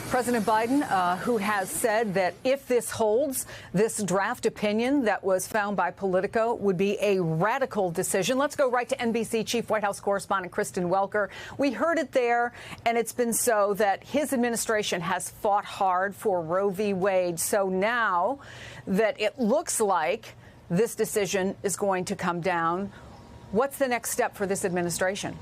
President Biden, who has said that if this holds, this draft opinion that was found by Politico would be a radical decision. Let's go right to NBC Chief White House Correspondent Kristen Welker. We heard it there, and it's been so that his administration has fought hard for Roe v. Wade. So now that it looks like this decision is going to come down, what's the next step for this administration?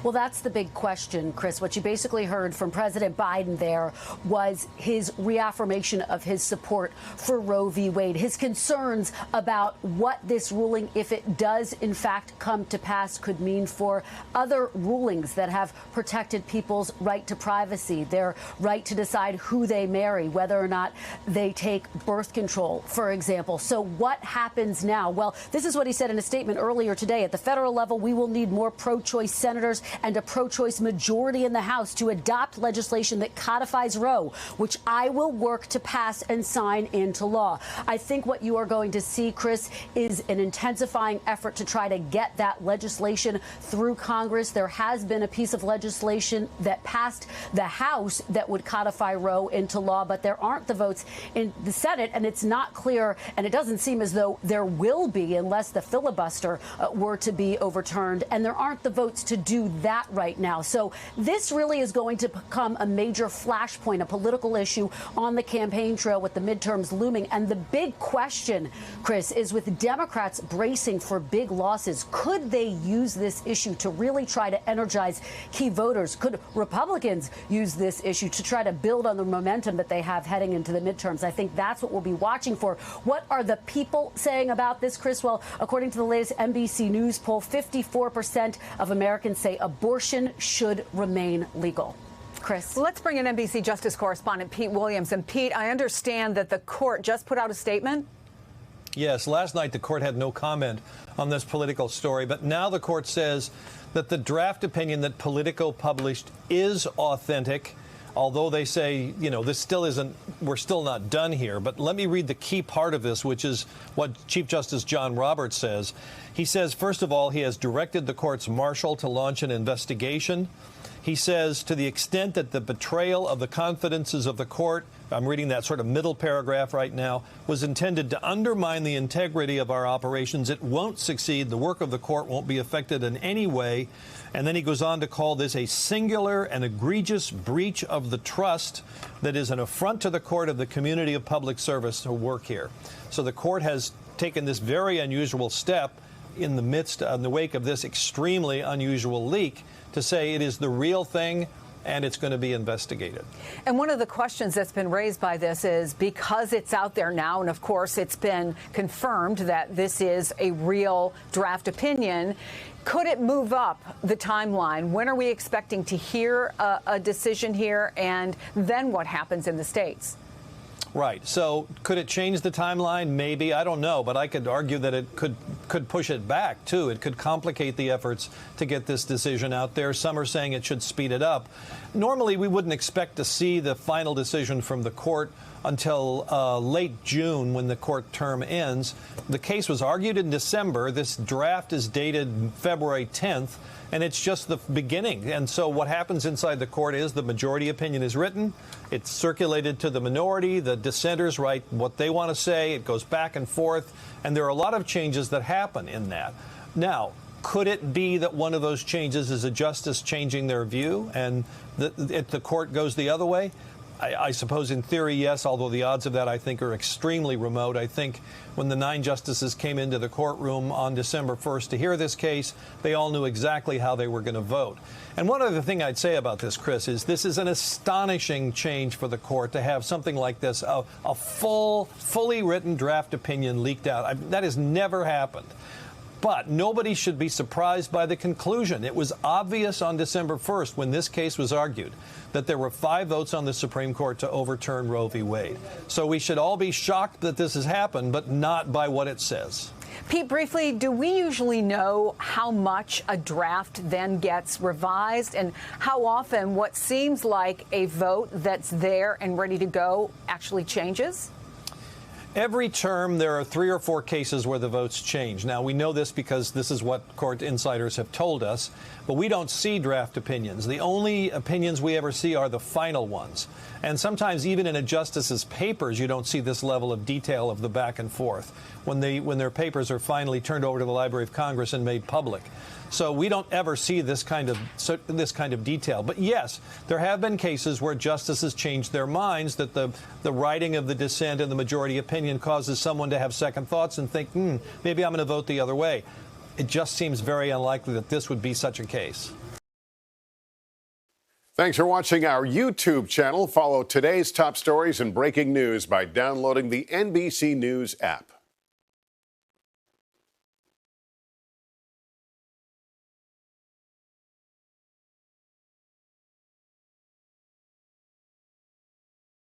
Well, that's the big question, Chris. What you basically heard from President Biden there was his reaffirmation of his support for Roe v. Wade, his concerns about what this ruling, if it does in fact come to pass, could mean for other rulings that have protected people's right to privacy, their right to decide who they marry, whether or not they take birth control, for example. So what happens now? Well, this is what he said in a statement earlier today. At the federal level, we will need more pro-choice senators and a pro-choice majority in the House to adopt legislation that codifies Roe, which I will work to pass and sign into law. I think what you are going to see, Chris, is an intensifying effort to try to get that legislation through Congress. There has been a piece of legislation that passed the House that would codify Roe into law, but there aren't the votes in the Senate, and it's not clear, and it doesn't seem as though there will be unless the filibuster were to be overturned, and there aren't the votes to do that right now. So this really is going to become a major flashpoint, a political issue on the campaign trail with the midterms looming. And the big question, Chris, is with Democrats bracing for big losses, could they use this issue to really try to energize key voters? Could Republicans use this issue to try to build on the momentum that they have heading into the midterms? I think that's what we'll be watching for. What are the people saying about this, Chris? Well, according to the latest NBC News poll, 54% of Americans say abortion should remain legal. Chris. Let's bring in NBC Justice correspondent Pete Williams. And Pete, I understand that the court just put out a statement. Yes, last night the court had no comment on this political story, but now the court says that the draft opinion that Politico published is authentic, although they say, you know, this still isn't, we're still not done here. But let me read the key part of this, which is what Chief Justice John Roberts says. He says, first of all, he has directed the court's marshal to launch an investigation. He says, to the extent that the betrayal of the confidences of the court, I'm reading that sort of middle paragraph right now, was intended to undermine the integrity of our operations, it won't succeed. The work of the court won't be affected in any way. And then he goes on to call this a singular and egregious breach of the trust that is an affront to the court of the community of public service who work here. So the court has taken this very unusual step in the wake of this extremely unusual leak to say it is the real thing and it's going to be investigated. And one of the questions that's been raised by this is, because it's out there now, and of course it's been confirmed that this is a real draft opinion, could it move up the timeline? When are we expecting to hear a decision here, and then what happens in the states? Right. So could it change the timeline? Maybe. I don't know. But I could argue that it could push it back, too. It could complicate the efforts to get this decision out there. Some are saying it should speed it up. Normally, we wouldn't expect to see the final decision from the court until late June, when the court term ends. The case was argued in December. This draft is dated February 10th. And it's just the beginning. And so what happens inside the court is the majority opinion is written. It's circulated to the minority. The dissenters write what they want to say. It goes back and forth. And there are a lot of changes that happen in that. Now, could it be that one of those changes is a justice changing their view and the court goes the other way? I suppose in theory, yes, although the odds of that, I think, are extremely remote. I think when the 9 justices came into the courtroom on December 1st to hear this case, they all knew exactly how they were going to vote. And one other thing I'd say about this, Chris, is this is an astonishing change for the court to have something like this, a fully written draft opinion leaked out. That has never happened. But nobody should be surprised by the conclusion. It was obvious on December 1st, when this case was argued, that there were 5 votes on the Supreme Court to overturn Roe v. Wade. So we should all be shocked that this has happened, but not by what it says. Pete, briefly, do we usually know how much a draft then gets revised, and how often what seems like a vote that's there and ready to go actually changes? Every term, there are 3 or 4 cases where the votes change. Now, we know this because this is what court insiders have told us, but we don't see draft opinions. The only opinions we ever see are the final ones. And sometimes even in a justice's papers, you don't see this level of detail of the back and forth when their papers are finally turned over to the Library of Congress and made public. So we don't ever see this kind of detail. But yes, there have been cases where justices changed their minds, that the writing of the dissent and the majority opinion causes someone to have second thoughts and think, maybe I'm going to vote the other way. It just seems very unlikely that this would be such a case. Thanks for watching our YouTube channel. Follow today's top stories and breaking news by downloading the NBC News app.